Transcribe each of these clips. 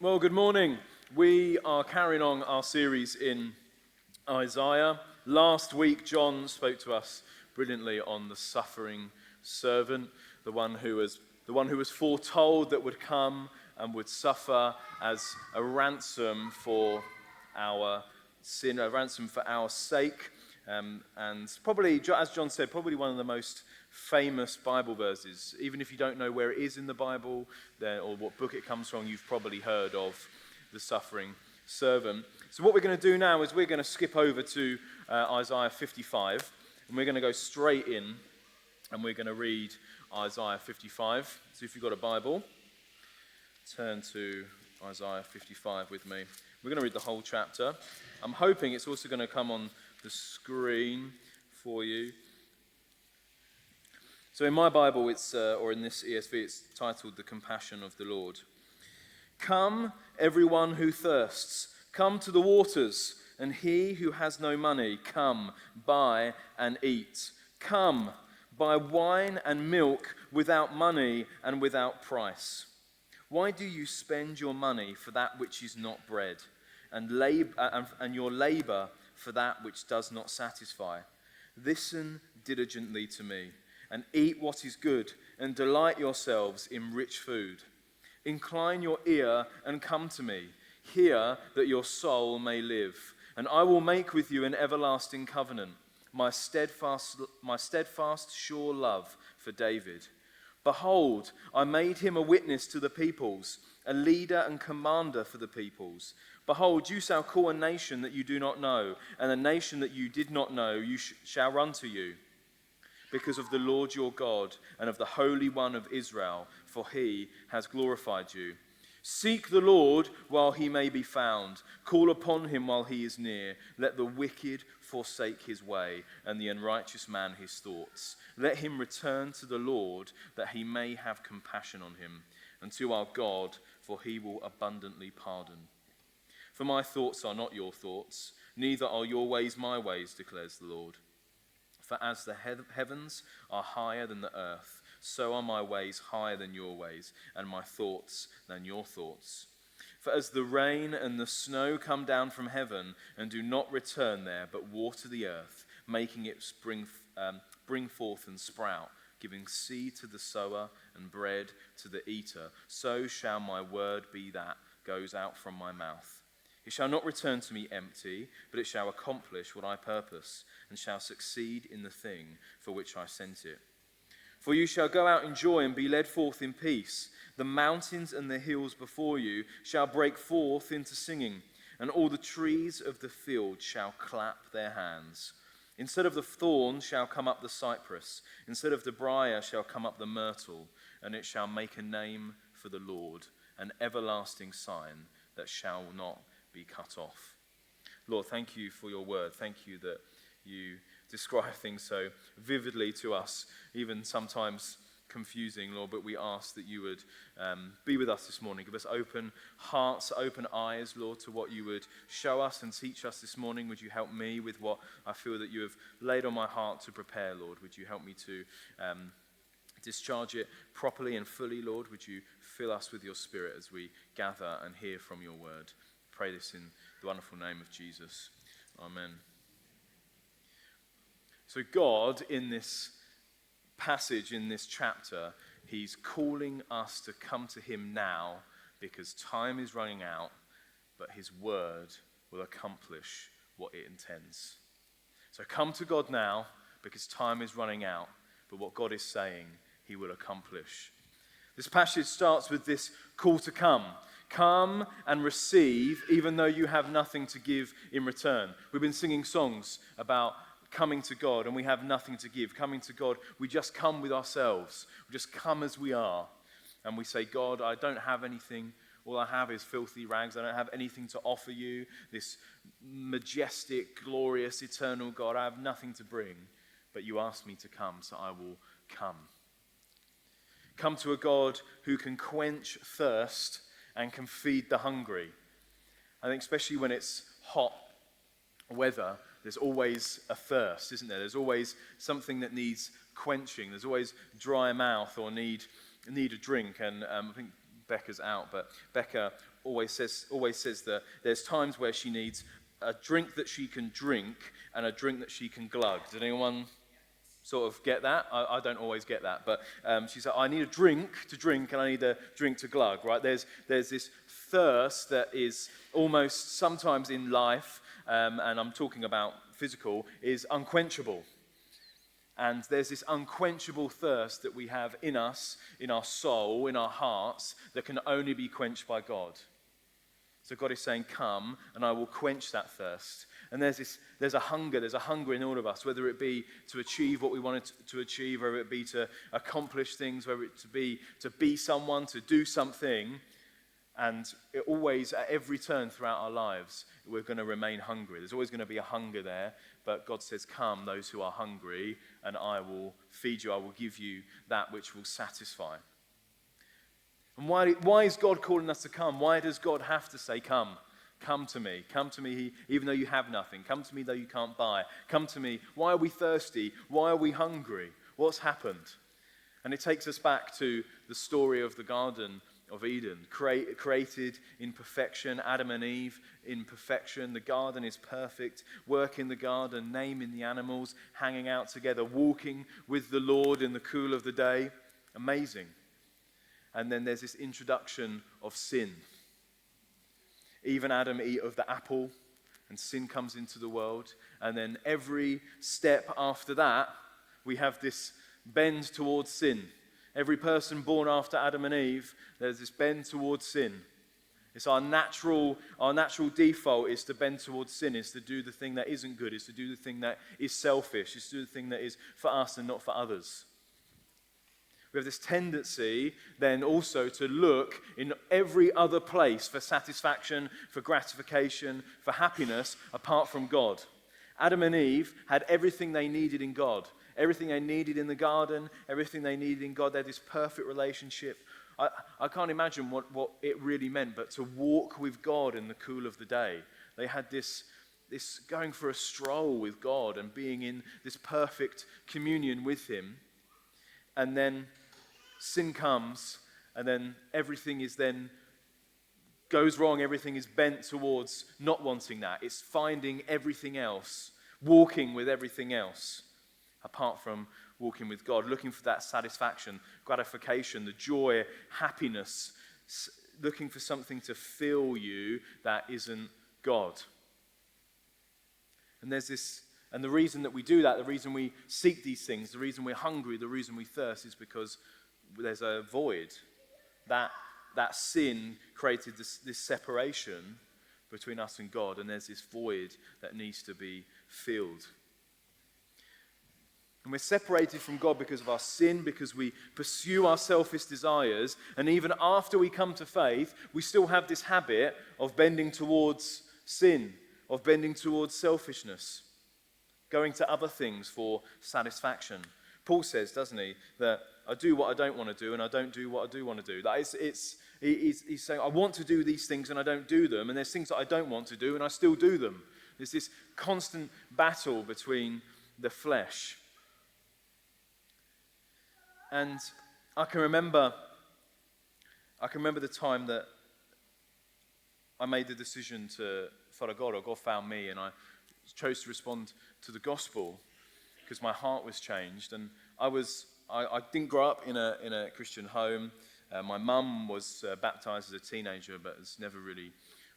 Well, good morning. We are carrying on our series in Isaiah. Last week, John spoke to us brilliantly on the suffering servant, the one who was foretold that would come and would suffer as a ransom for our sin, a ransom for our sake. And probably, as John said, probably one of the most famous Bible verses. Even if you don't know where it is in the Bible or what book it comes from, you've probably heard of the suffering servant. So what we're going to do now is we're going to skip over to Isaiah 55, and we're going to go straight in, and we're going to read Isaiah 55. So if you've got a Bible, turn to Isaiah 55 with me. We're going to read the whole chapter. I'm hoping it's also going to come on the screen for you. So in my Bible, or in this ESV, it's titled The Compassion of the Lord. Come, everyone who thirsts, come to the waters, and he who has no money, come, buy and eat. Come, buy wine and milk without money and without price. Why do you spend your money for that which is not bread, and your labor for that which does not satisfy? Listen diligently to me, and eat what is good, and delight yourselves in rich food. Incline your ear and come to me. Hear that your soul may live, and I will make with you an everlasting covenant, my steadfast, sure love for David. Behold, I made him a witness to the peoples, a leader and commander for the peoples. Behold, you shall call a nation that you do not know, and a nation that you did not know shall run to you, because of the Lord your God and of the Holy One of Israel, for he has glorified you. Seek the Lord while he may be found. Call upon him while he is near. Let the wicked forsake his way, and the unrighteous man his thoughts. Let him return to the Lord, that he may have compassion on him, and to our God, for he will abundantly pardon. For my thoughts are not your thoughts, neither are your ways my ways, declares the Lord. For as the heavens are higher than the earth, so are my ways higher than your ways, and my thoughts than your thoughts. For as the rain and the snow come down from heaven and do not return there, but water the earth, making it bring forth and sprout, giving seed to the sower and bread to the eater, so shall my word be that goes out from my mouth. It shall not return to me empty, but it shall accomplish what I purpose, and shall succeed in the thing for which I sent it. For you shall go out in joy and be led forth in peace. The mountains and the hills before you shall break forth into singing, and all the trees of the field shall clap their hands. Instead of the thorn shall come up the cypress, instead of the briar shall come up the myrtle, and it shall make a name for the Lord, an everlasting sign that shall not be cut off. Lord, thank you for your word. Thank you that you describe things so vividly to us, even sometimes confusing, Lord, but we ask that you would be with us this morning. Give us open hearts, open eyes, Lord, to what you would show us and teach us this morning. Would you help me with what I feel that you have laid on my heart to prepare, Lord? Would you help me to discharge it properly and fully, Lord? Would you fill us with your spirit as we gather and hear from your word? Pray this in the wonderful name of Jesus. Amen. So God, in this passage, in this chapter, he's calling us to come to him now because time is running out, but his word will accomplish what it intends. So come to God now because time is running out, but what God is saying, he will accomplish. This passage starts with this call to come. Come and receive, even though you have nothing to give in return. We've been singing songs about coming to God, and we have nothing to give. Coming to God, we just come with ourselves. We just come as we are. And we say, God, I don't have anything. All I have is filthy rags. I don't have anything to offer you. This majestic, glorious, eternal God, I have nothing to bring. But you asked me to come, so I will come. Come to a God who can quench thirst and can feed the hungry. I think especially when it's hot weather, there's always a thirst, isn't there? There's always something that needs quenching. There's always dry mouth or need a drink. And I think Becca's out, but Becca always says that there's times where she needs a drink that she can drink and a drink that she can glug. Did anyone sort of get that? I don't always get that, but she said, I need a drink to drink and I need a drink to glug, right? There's this thirst that is almost sometimes in life, and I'm talking about physical, is unquenchable. And there's this unquenchable thirst that we have in us, in our soul, in our hearts, that can only be quenched by God. So God is saying, come, and I will quench that thirst. And there's a hunger in all of us, whether it be to achieve what we wanted to achieve, whether it be to accomplish things, whether it to be someone, to do something. And it always, at every turn throughout our lives, we're going to remain hungry. There's always going to be a hunger there, but God says, come, those who are hungry, and I will feed you, I will give you that which will satisfy. And why is God calling us to come? Why does God have to say, come? Come to me, even though you have nothing. Come to me, though you can't buy. Come to me. Why are we thirsty? Why are we hungry? What's happened? And it takes us back to the story of the Garden of Eden, created in perfection, Adam and Eve in perfection. The garden is perfect. Work in the garden, naming the animals, hanging out together, walking with the Lord in the cool of the day. Amazing. And then there's this introduction of sin. Eve and Adam eat of the apple, and sin comes into the world. And then every step after that, we have this bend towards sin. Every person born after Adam and Eve, there's this bend towards sin. It's our natural default is to bend towards sin, is to do the thing that isn't good, is to do the thing that is selfish, is to do the thing that is for us and not for others. We have this tendency then also to look in every other place for satisfaction, for gratification, for happiness apart from God. Adam and Eve had everything they needed in God. Everything they needed in the garden, everything they needed in God. They had this perfect relationship. I can't imagine what it really meant, but to walk with God in the cool of the day. They had this going for a stroll with God and being in this perfect communion with Him. And then sin comes, and then everything is then goes wrong. Everything is bent towards not wanting that. It's finding everything else, walking with everything else, apart from walking with God, looking for that satisfaction, gratification, the joy, happiness, looking for something to fill you that isn't God. And there's this, and the reason that we do that, the reason we seek these things, the reason we're hungry, the reason we thirst is because there's a void. That sin created this separation between us and God, and there's this void that needs to be filled. And we're separated from God because of our sin, because we pursue our selfish desires, and even after we come to faith, we still have this habit of bending towards sin, of bending towards selfishness, going to other things for satisfaction. Paul says, doesn't he, that I do what I don't want to do and I don't do what I do want to do. That he's saying, I want to do these things and I don't do them, and there's things that I don't want to do and I still do them. There's this constant battle between the flesh. And I can remember the time that I made the decision to follow God, or God found me, and I chose to respond to the gospel because my heart was changed. And I didn't grow up in a Christian home. My mum was baptized as a teenager, but has never really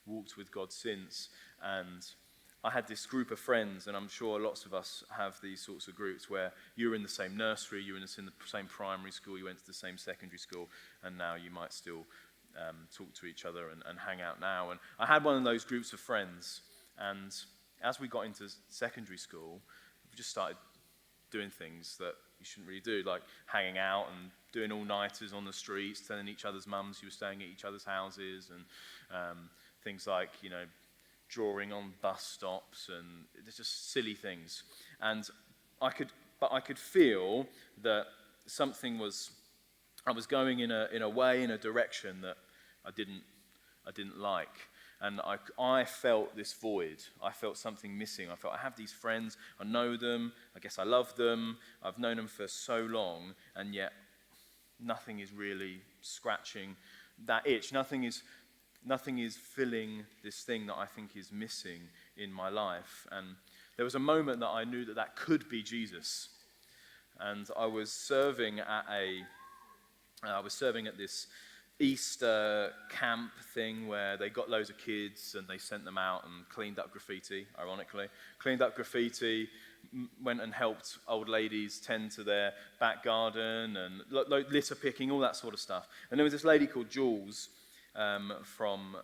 walked with God since. And I had this group of friends, and I'm sure lots of us have these sorts of groups where you're in the same nursery, you're in the same primary school, you went to the same secondary school, and now you might still talk to each other and hang out now. And I had one of those groups of friends, and as we got into secondary school, we just started doing things that you shouldn't really do, like hanging out and doing all-nighters on the streets, telling each other's mums you were staying at each other's houses, and things like, drawing on bus stops, and it's just silly things. And I could feel that I was going in a way, in a direction that I didn't like. And I felt this void. I felt something missing. I felt I have these friends, I know them, I guess I love them, I've known them for so long, and yet nothing is really scratching that itch. Nothing is filling this thing that I think is missing in my life. And there was a moment that I knew that could be Jesus. And I was serving at this Easter camp thing where they got loads of kids and they sent them out and cleaned up graffiti, ironically. Cleaned up graffiti, went and helped old ladies tend to their back garden and litter picking, all that sort of stuff. And there was this lady called Jules from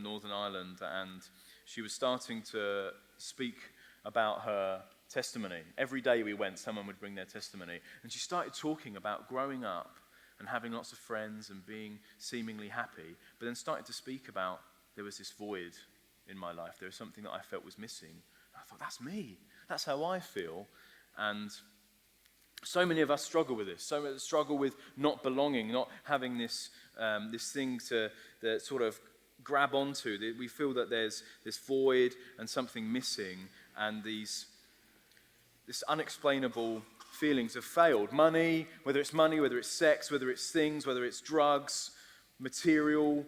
Northern Ireland, and she was starting to speak about her testimony. Every day we went, someone would bring their testimony. And she started talking about growing up and having lots of friends and being seemingly happy, but then started to speak about there was this void in my life. There was something that I felt was missing. And I thought, that's me. That's how I feel. And so many of us struggle with this. So many struggle with not belonging, not having this thing to sort of grab onto. We feel that there's this void and something missing, and this unexplainable feelings have failed. Money, whether it's sex, whether it's things, whether it's drugs, material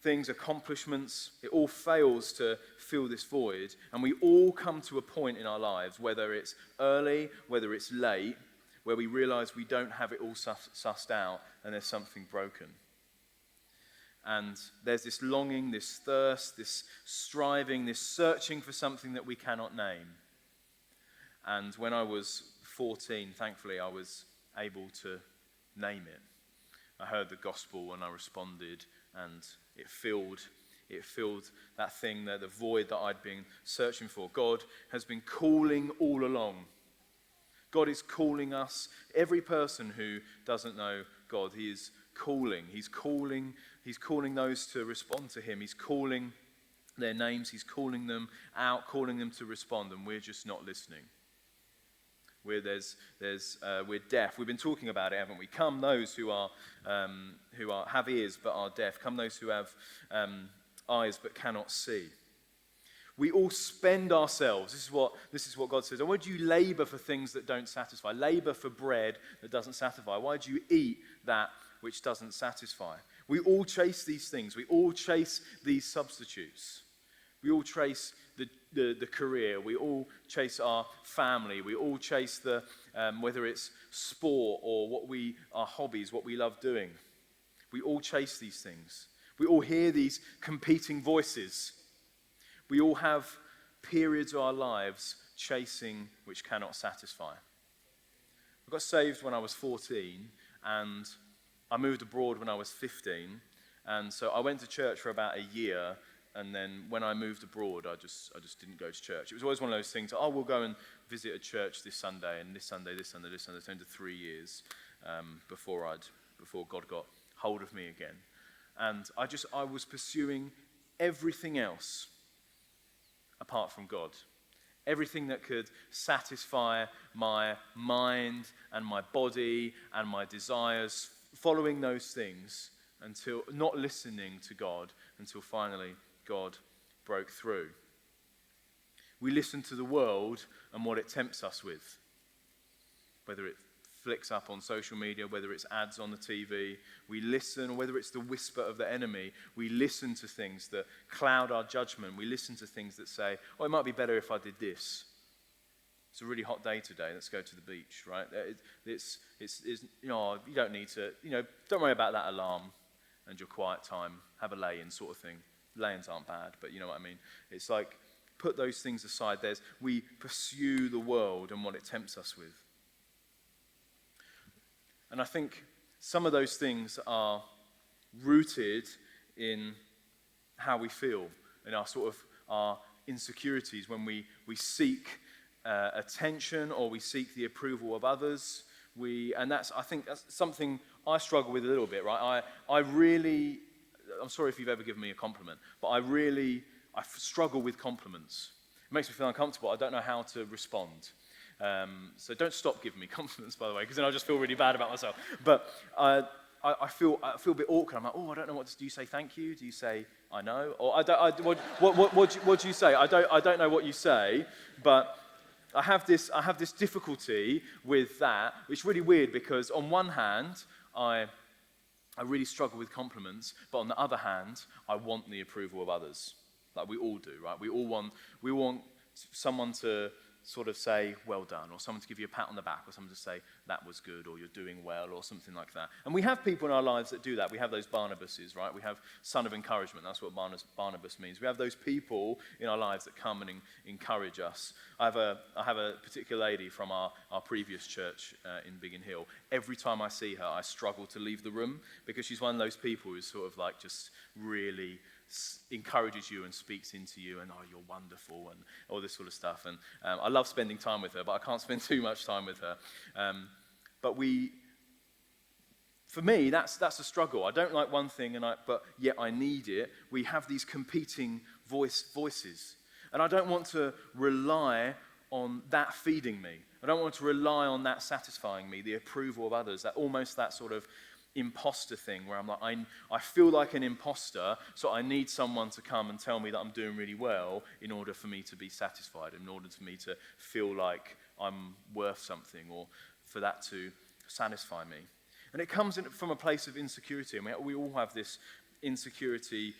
things, accomplishments, it all fails to fill this void. And we all come to a point in our lives, whether it's early, whether it's late, where we realize we don't have it all sussed out and there's something broken. And there's this longing, this thirst, this striving, this searching for something that we cannot name. And when I was 14, thankfully, I was able to name it. I heard the gospel and I responded, and it filled that thing, the void that I'd been searching for. God has been calling all along. God is calling us. Every person who doesn't know God, He is calling. He's calling those to respond to Him. He's calling their names. He's calling them out, calling them to respond, and we're just not listening. We're deaf. We've been talking about it, haven't we? Come those who have ears but are deaf. Come those who have eyes but cannot see. We all spend ourselves. This is what God says. Why do you labor for things that don't satisfy? Labor for bread that doesn't satisfy. Why do you eat that which doesn't satisfy? We all chase these things. We all chase these substitutes. We all chase the career. We all chase our family. We all chase whether it's sport or our hobbies, what we love doing. We all chase these things. We all hear these competing voices. We all have periods of our lives chasing which cannot satisfy. I got saved when I was 14, and I moved abroad when I was 15. And so I went to church for about a year, and then when I moved abroad, I just didn't go to church. It was always one of those things, we'll go and visit a church this Sunday, and this Sunday. It's into 3 years before God got hold of me again. And I was pursuing everything else apart from God. Everything that could satisfy my mind and my body and my desires, following those things until not listening to God until finally God broke through. We listen to the world and what it tempts us with, whether it flicks up on social media, whether it's ads on the TV. We listen, or whether it's the whisper of the enemy, we listen to things that cloud our judgment. We listen to things that say, it might be better if I did this. It's a really hot day today, let's go to the beach, right? It's you don't need to, don't worry about that alarm and your quiet time, have a lay-in sort of thing. Lay-ins aren't bad, but you know what I mean. It's like, put those things aside. We pursue the world and what it tempts us with. And I think some of those things are rooted in how we feel, in our insecurities when we seek attention or we seek the approval of others. I think that's something I struggle with a little bit, right? I'm sorry if you've ever given me a compliment, but I struggle with compliments. It makes me feel uncomfortable. I don't know how to respond. So don't stop giving me compliments, by the way, because then I'll just feel really bad about myself. But I feel a bit awkward. I'm like, I don't know what to do. You say thank you? Do you say I know? Or what do you say? I don't know what you say, but I have this difficulty with that, which is really weird because on one hand, I I really struggle with compliments, but on the other hand, I want the approval of others. Like we all do, right? We all want someone to sort of say, well done, or someone to give you a pat on the back, or someone to say, that was good, or you're doing well, or something like that. And we have people in our lives that do that. We have those Barnabases, right? We have son of encouragement. That's what Barnabas means. We have those people in our lives that come and encourage us. I have a particular lady from our previous church in Biggin Hill. Every time I see her, I struggle to leave the room, because she's one of those people who's sort of like just really encourages you and speaks into you, and you're wonderful, and all this sort of stuff. And I love spending time with her, but I can't spend too much time with her. But for me, that's a struggle. I don't like one thing, but yet I need it. We have these competing voices, and I don't want to rely on that feeding me. I don't want to rely on that satisfying me, the approval of others, that sort of imposter thing where I'm like, I feel like an imposter, so I need someone to come and tell me that I'm doing really well in order for me to be satisfied, in order for me to feel like I'm worth something, or for that to satisfy me. And it comes from a place of insecurity. I mean, we all have this insecurity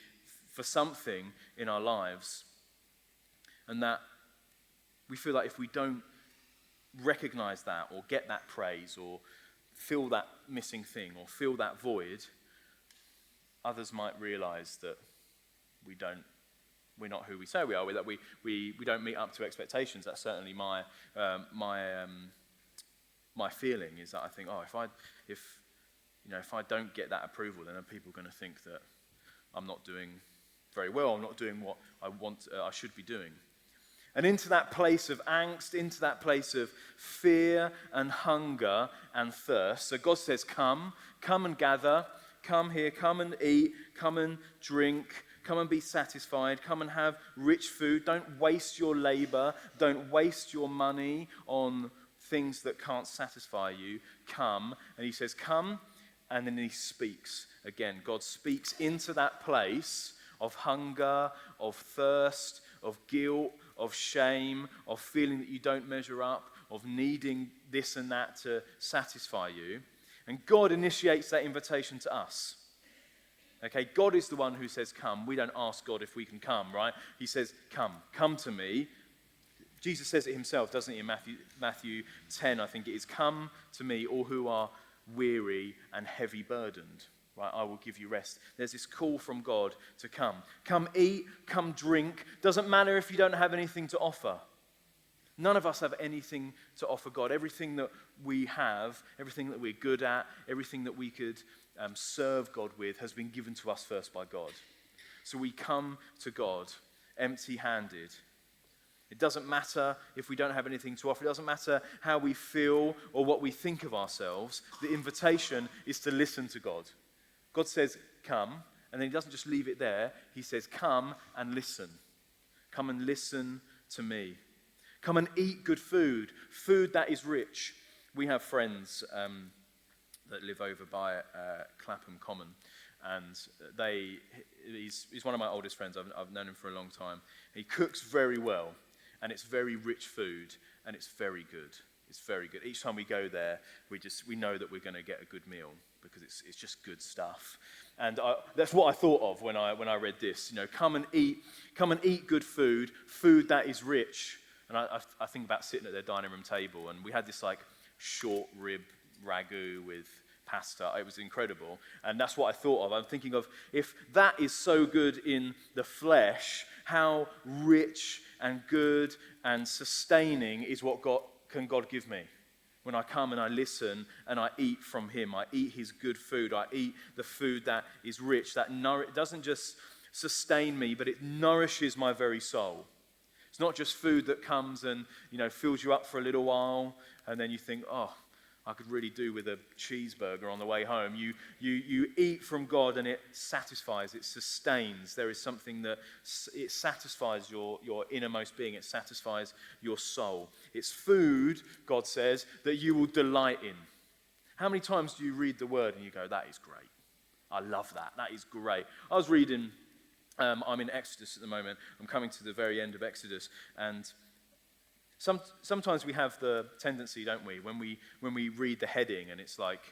for something in our lives, and that we feel like if we don't recognize that or get that praise or feel that missing thing or feel that void, others might realize that we're not who we say we are, that we don't meet up to expectations. That's certainly my feeling, is that I think, if I don't get that approval, then are people going to think that I'm not doing very well, I'm not doing what I should be doing. And into that place of angst, into that place of fear and hunger and thirst. So God says, come and gather, come here, come and eat, come and drink, come and be satisfied, come and have rich food. Don't waste your labor, don't waste your money on things that can't satisfy you. Come. And he says, come, and then he speaks. Again, God speaks into that place of hunger, of thirst, of guilt, of shame, of feeling that you don't measure up, of needing this and that to satisfy you. And God initiates that invitation to us. Okay, God is the one who says, come. We don't ask God if we can come, right? He says, come to me. Jesus says it himself, doesn't he, in Matthew 10, I think it is, come to me, all who are weary and heavy burdened. Right, I will give you rest. There's this call from God to come. Come eat, come drink. Doesn't matter if you don't have anything to offer. None of us have anything to offer God. Everything that we have, everything that we're good at, everything that we could serve God with has been given to us first by God. So we come to God empty-handed. It doesn't matter if we don't have anything to offer. It doesn't matter how we feel or what we think of ourselves. The invitation is to listen to God. God says, come, and then he doesn't just leave it there. He says, come and listen. Come and listen to me. Come and eat good food that is rich. We have friends that live over by Clapham Common, and he's one of my oldest friends. I've known him for a long time. He cooks very well, and it's very rich food, and it's very good. It's very good. Each time we go there, we know that we're going to get a good meal, because it's just good stuff. And that's what I thought of when I read this. Come and eat good food that is rich. And I think about sitting at their dining room table, and we had this like short rib ragu with pasta. It was incredible, and that's what I thought of. I'm thinking of, if that is so good in the flesh, how rich and good and sustaining is what God give me? When I come and I listen and I eat from him, I eat his good food, I eat the food that is rich, that doesn't just sustain me, but it nourishes my very soul. It's not just food that comes and fills you up for a little while, and then you think, I could really do with a cheeseburger on the way home. You eat from God, and it satisfies, it sustains. There is something that it satisfies your innermost being. It satisfies your soul. It's food, God says, that you will delight in. How many times do you read the word and you go, that is great. I love that. That is great. I was reading, I'm in Exodus at the moment. I'm coming to the very end of Exodus, and sometimes we have the tendency, don't we, when we read the heading and it's like,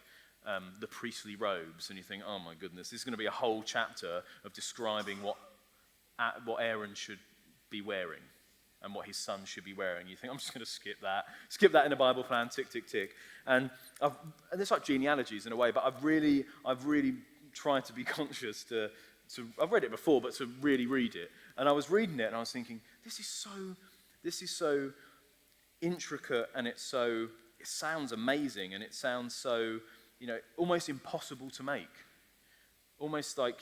the priestly robes, and you think, oh my goodness, this is going to be a whole chapter of describing what Aaron should be wearing and what his son should be wearing. You think, I'm just going to skip that in a Bible plan, tick, tick, tick. And there's like genealogies in a way, but I've really tried to be conscious to I've read it before, but to really read it. And I was reading it and I was thinking, this is so intricate, and it sounds amazing, and it sounds so, almost impossible to make. Almost like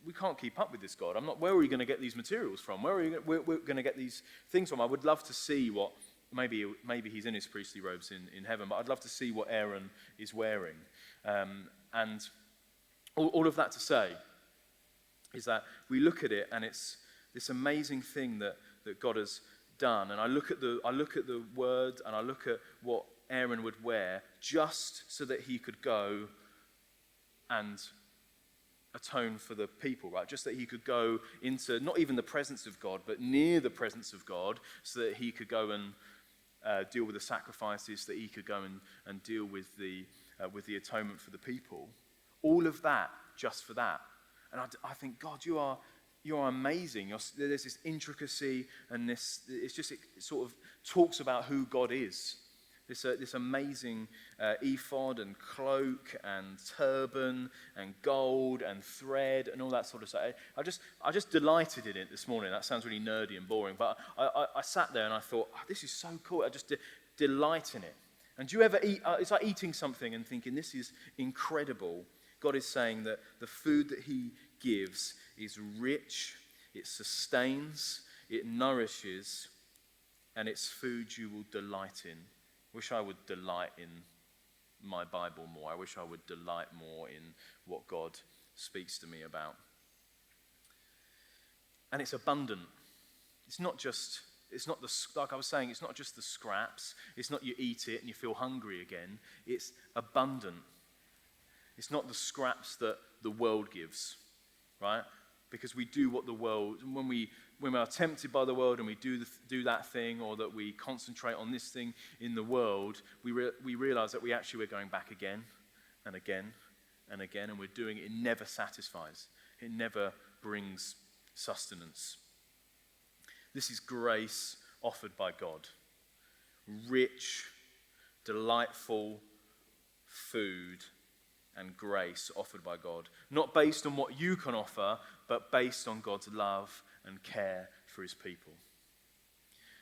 we can't keep up with this God. Where are we going to get these materials from? Where are we're going to get these things from? I would love to see what, maybe he's in his priestly robes in heaven, but I'd love to see what Aaron is wearing. And all of that to say is that we look at it, and it's this amazing thing that God has done. And I look at the word, and I look at what Aaron would wear just so that he could go and atone for the people, right? Just that he could go into not even the presence of God, but near the presence of God, so that he could go and deal with the sacrifices, that he could go and deal with the atonement for the people. All of that just for that. And I think, God, you are amazing. There's this intricacy, and it sort of talks about who God is. This amazing ephod and cloak and turban and gold and thread and all that sort of stuff. I just delighted in it this morning. That sounds really nerdy and boring, but I sat there and I thought, this is so cool. I just delight in it. And do you ever eat? It's like eating something and thinking, this is incredible. God is saying that the food that he gives is rich, it sustains, it nourishes, and it's food you will delight in. Wish I would delight in my Bible more. I wish I would delight more in what God speaks to me about. And it's abundant. Like I was saying, it's not just the scraps. It's not you eat it and you feel hungry again. It's abundant. It's not the scraps that the world gives, right? Because we do what the world, when we are tempted by the world and we do that thing, or that we concentrate on this thing in the world, we realize that we're going back again and again and again, and we're doing it. It never satisfies. It never brings sustenance. This is grace offered by God. Rich, delightful food and grace offered by God. Not based on what you can offer, but based on God's love and care for his people.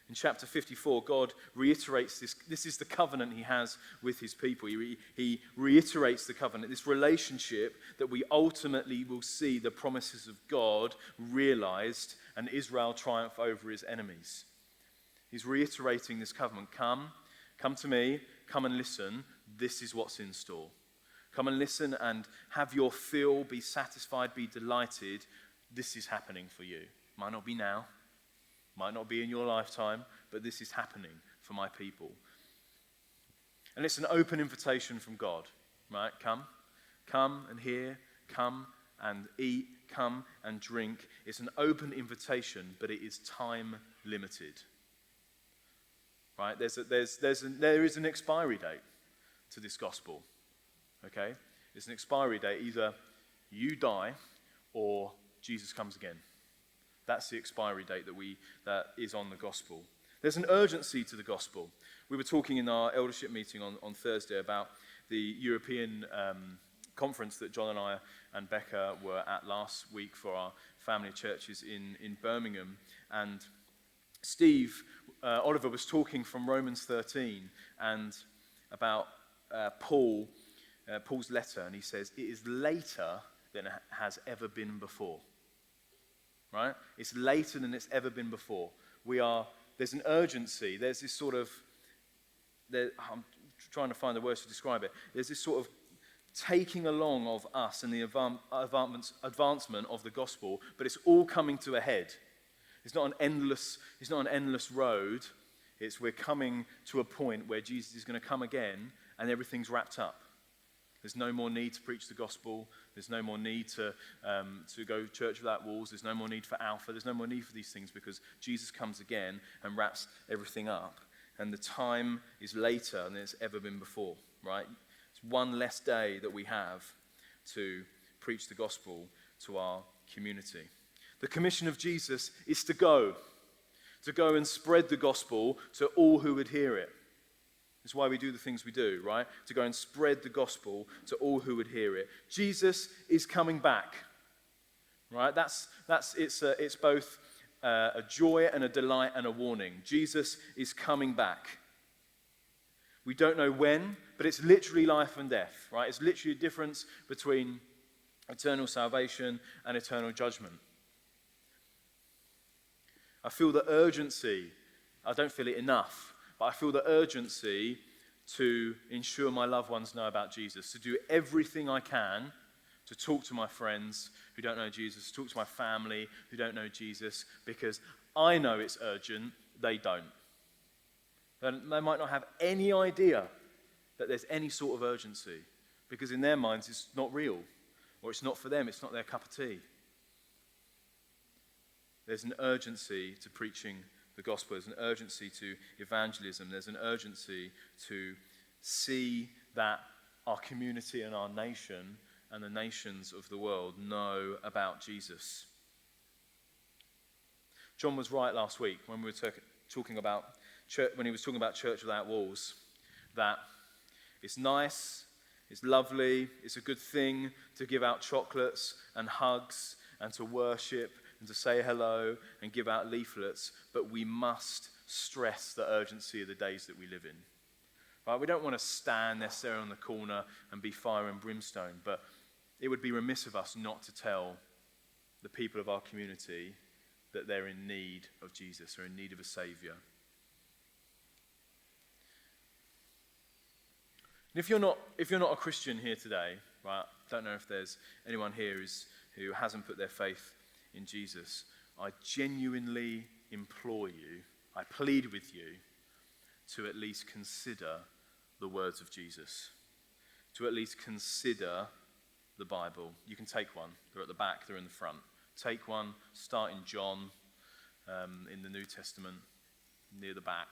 In chapter 54, God reiterates this. This is the covenant he has with his people. He reiterates the covenant, this relationship that we ultimately will see the promises of God realized and Israel triumph over his enemies. He's reiterating this covenant. Come to me, come and listen. This is what's in store. Come and listen and have your fill, be satisfied, be delighted. This is happening for you. Might not be now, might not be in your lifetime, but this is happening for my people. And it's an open invitation from God, right? Come and hear, come and eat, come and drink. It's an open invitation, but it is time limited, right? There is an expiry date to this gospel. Okay? It's an expiry date. Either you die or Jesus comes again. That's the expiry date that is on the gospel. There's an urgency to the gospel. We were talking in our eldership meeting on Thursday about the European conference that John and I and Becca were at last week for our family churches in Birmingham. And Steve Oliver was talking from Romans 13 and about Paul's letter, and he says, it is later than it has ever been before. Right? It's later than it's ever been before. There's an urgency. There's this sort of, I'm trying to find the words to describe it. There's this sort of taking along of us and the advancement of the gospel, but it's all coming to a head. It's not an endless road. We're coming to a point where Jesus is going to come again and everything's wrapped up. There's no more need to preach the gospel. There's no more need to go church without walls. There's no more need for Alpha. There's no more need for these things because Jesus comes again and wraps everything up. And the time is later than it's ever been before, right? It's one less day that we have to preach the gospel to our community. The commission of Jesus is to go and spread the gospel to all who would hear it. That's why we do the things we do, right? To go and spread the gospel to all who would hear it. Jesus is coming back, right? It's both a joy and a delight and a warning. Jesus is coming back. We don't know when, but it's literally life and death, right? It's literally a difference between eternal salvation and eternal judgment. I feel the urgency. I don't feel it enough, but I feel the urgency to ensure my loved ones know about Jesus, to do everything I can to talk to my friends who don't know Jesus, talk to my family who don't know Jesus, because I know it's urgent, they don't. They might not have any idea that there's any sort of urgency, because in their minds it's not real, or it's not for them, it's not their cup of tea. There's an urgency to preaching the gospel. There's an urgency to evangelism. There's an urgency to see that our community and our nation and the nations of the world know about Jesus. John was right last week when we were talking about church, when he was talking about Church Without Walls, that it's nice, it's lovely, it's a good thing to give out chocolates and hugs and to worship and to say hello and give out leaflets, but we must stress the urgency of the days that we live in. Right? We don't want to stand necessarily on the corner and be fire and brimstone, but it would be remiss of us not to tell the people of our community that they're in need of Jesus, or in need of a Saviour. And if you're not a Christian here today, right? I don't know if there's anyone here who hasn't put their faith in Jesus. I genuinely implore you, I plead with you to at least consider the words of Jesus, to at least consider the Bible. You can take one. They're at the back, they're in the front. Take one, start in John, in the New Testament, near the back.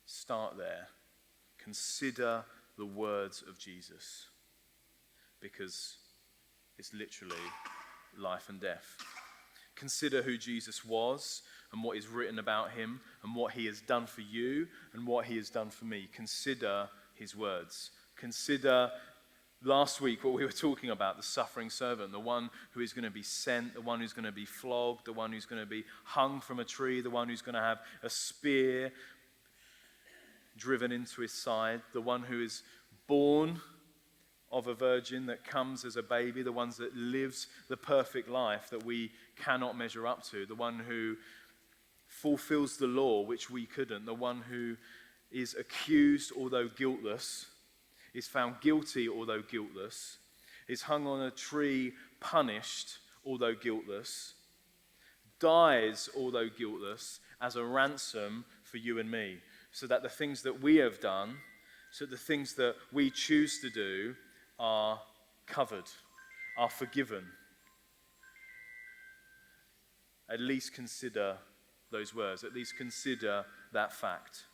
Start there. Consider the words of Jesus, because it's literally life and death. Consider who Jesus was and what is written about him and what he has done for you and what he has done for me. Consider his words. Consider last week what we were talking about, the suffering servant, the one who is going to be sent, the one who's going to be flogged, the one who's going to be hung from a tree, the one who's going to have a spear driven into his side, the one who is born of a virgin, that comes as a baby, the one that lives the perfect life that we cannot measure up to, the one who fulfills the law which we couldn't, the one who is accused although guiltless, is found guilty although guiltless, is hung on a tree punished although guiltless, dies although guiltless as a ransom for you and me, so that the things that we have done, so the things that we choose to do are covered, are forgiven. At least consider those words. At least consider that fact.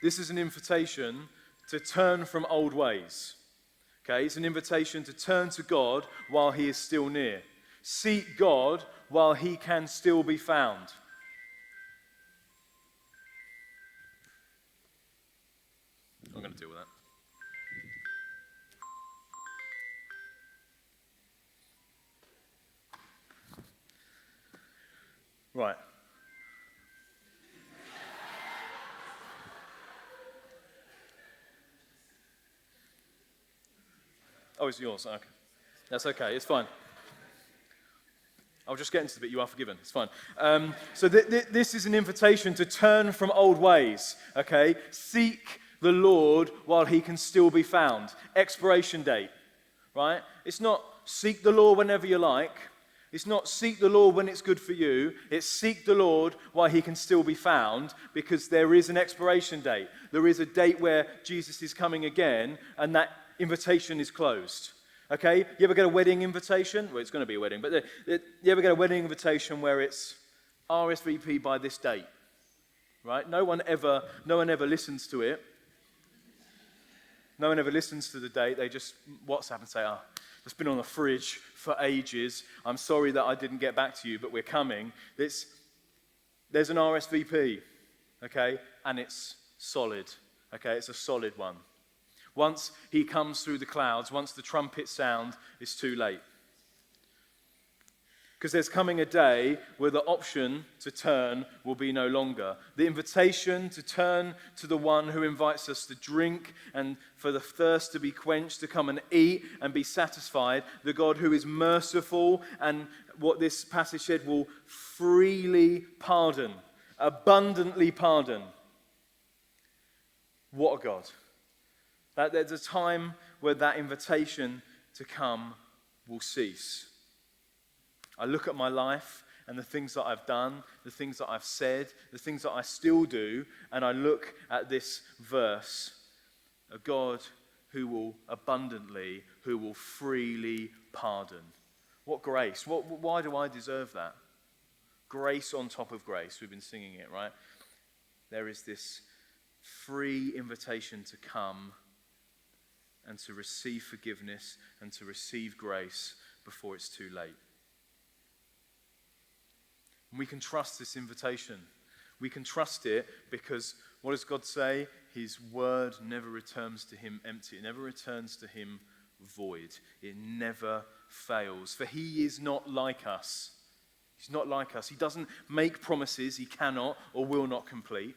This is an invitation to turn from old ways. Okay, it's an invitation to turn to God while he is still near. Seek God while he can still be found. I'm going to deal with that. Right. Oh, it's yours. Okay. That's okay. It's fine. I'll just get into the bit. You are forgiven. It's fine. So this is an invitation to turn from old ways. Okay. Seek the Lord while he can still be found. Expiration date. Right? It's not seek the Lord whenever you like. It's not seek the Lord when it's good for you. It's seek the Lord while he can still be found, because there is an expiration date. There is a date where Jesus is coming again, and that invitation is closed. Okay? You ever get a wedding invitation? Well, it's going to be a wedding, but you ever get a wedding invitation where it's RSVP by this date? right? No one ever listens to it. No one ever listens to the date. They just WhatsApp and say, oh, it's been on the fridge for ages. I'm sorry that I didn't get back to you, but we're coming. There's an RSVP, okay? And it's solid, okay? It's a solid one. Once he comes through the clouds, once the trumpets sound, it's too late. Because there's coming a day where the option to turn will be no longer. The invitation to turn to the one who invites us to drink and for the thirst to be quenched, to come and eat and be satisfied. The God who is merciful and what this passage said will freely pardon, abundantly pardon. What a God. There's a time where that invitation to come will cease. I look at my life and the things that I've done, the things that I've said, the things that I still do, and I look at this verse, a God who will abundantly, who will freely pardon. What grace? Why do I deserve that? Grace on top of grace. We've been singing it, right? There is this free invitation to come and to receive forgiveness and to receive grace before it's too late. And we can trust this invitation. We can trust it because what does God say? His word never returns to him empty. It never returns to him void. It never fails. For he is not like us. He's not like us. He doesn't make promises he cannot or will not complete.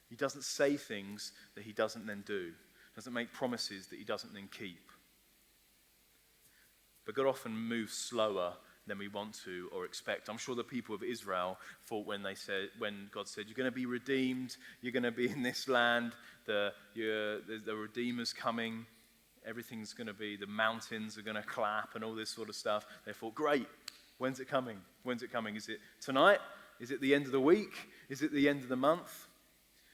He doesn't say things that he doesn't then do. Doesn't make promises that he doesn't then keep. But God often moves slower than we want to or expect. I'm sure the people of Israel thought when God said, you're going to be redeemed, you're going to be in this land, the Redeemer's coming, everything's going to be, the mountains are going to clap and all this sort of stuff. They thought, great, when's it coming? When's it coming? Is it tonight? Is it the end of the week? Is it the end of the month?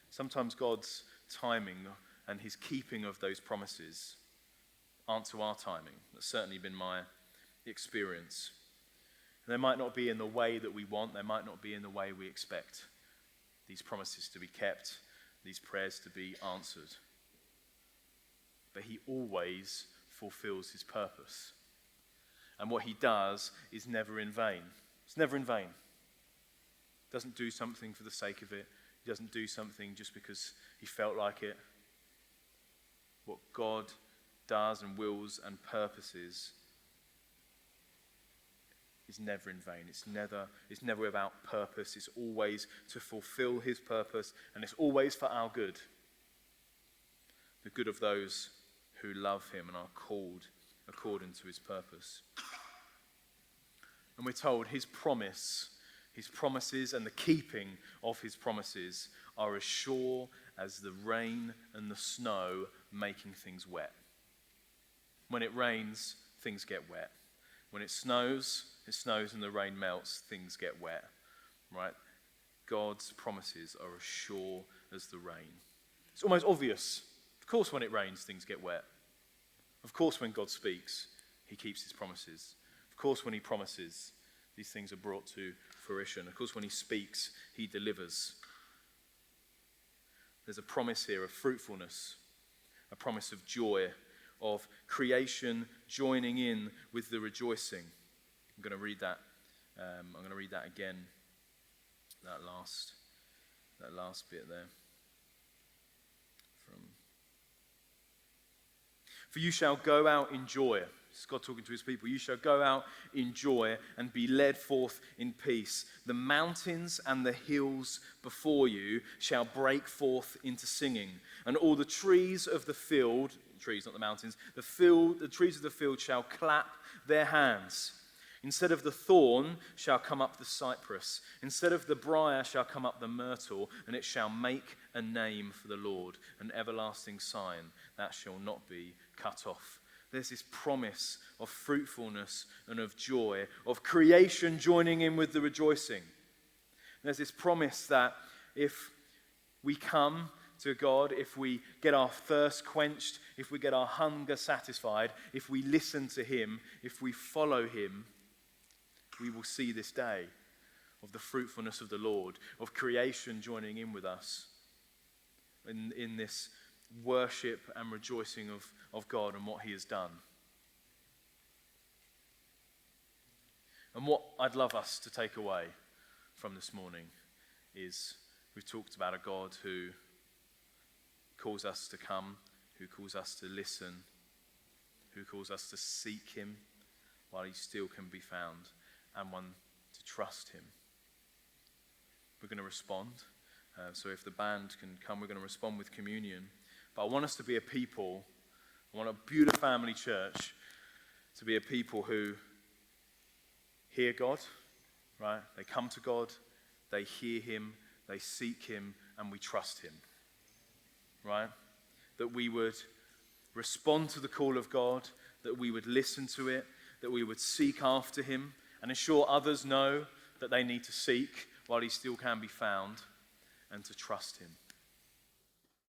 Sometimes God's timing and his keeping of those promises aren't to our timing. That's certainly been my experience. They might not be in the way that we want. They might not be in the way we expect these promises to be kept, these prayers to be answered. But he always fulfills his purpose. And what he does is never in vain. It's never in vain. He doesn't do something for the sake of it. He doesn't do something just because he felt like it. What God does and wills and purposes is never in vain. It's never without purpose. It's always to fulfill his purpose, and it's always for our good. The good of those who love him and are called according to his purpose. And we're told his promises and the keeping of his promises are as sure as the rain and the snow making things wet. When it rains, things get wet. When it snows and the rain melts, things get wet, right? God's promises are as sure as the rain. It's almost obvious. Of course, when it rains, things get wet. Of course, when God speaks, he keeps his promises. Of course, when he promises, these things are brought to fruition. Of course, when he speaks, he delivers. There's a promise here of fruitfulness, a promise of joy, of creation joining in with the rejoicing. I'm going to read that. Again. That last bit there. For you shall go out in joy. This is God talking to his people. You shall go out in joy and be led forth in peace. The mountains and the hills before you shall break forth into singing. And all the trees of the field, trees, not the mountains, the trees of the field shall clap their hands. Instead of the thorn shall come up the cypress. Instead of the briar shall come up the myrtle, and it shall make a name for the Lord, an everlasting sign that shall not be cut off. There's this promise of fruitfulness and of joy, of creation joining in with the rejoicing. There's this promise that if we come to God, if we get our thirst quenched, if we get our hunger satisfied, if we listen to him, if we follow him, we will see this day. of the fruitfulness of the Lord, of creation joining in with us in this worship and rejoicing of God and what he has done. And what I'd love us to take away from this morning is we've talked about a God who calls us to come, who calls us to listen, who calls us to seek him while he still can be found, and one to trust him. We're going to respond. So if the band can come, we're going to respond with communion. But I want us to be a people, I want a beautiful family church to be a people who hear God, right? They come to God, they hear him, they seek him, and we trust him, right? That we would respond to the call of God, that we would listen to it, that we would seek after him and ensure others know that they need to seek while he still can be found, and to trust him.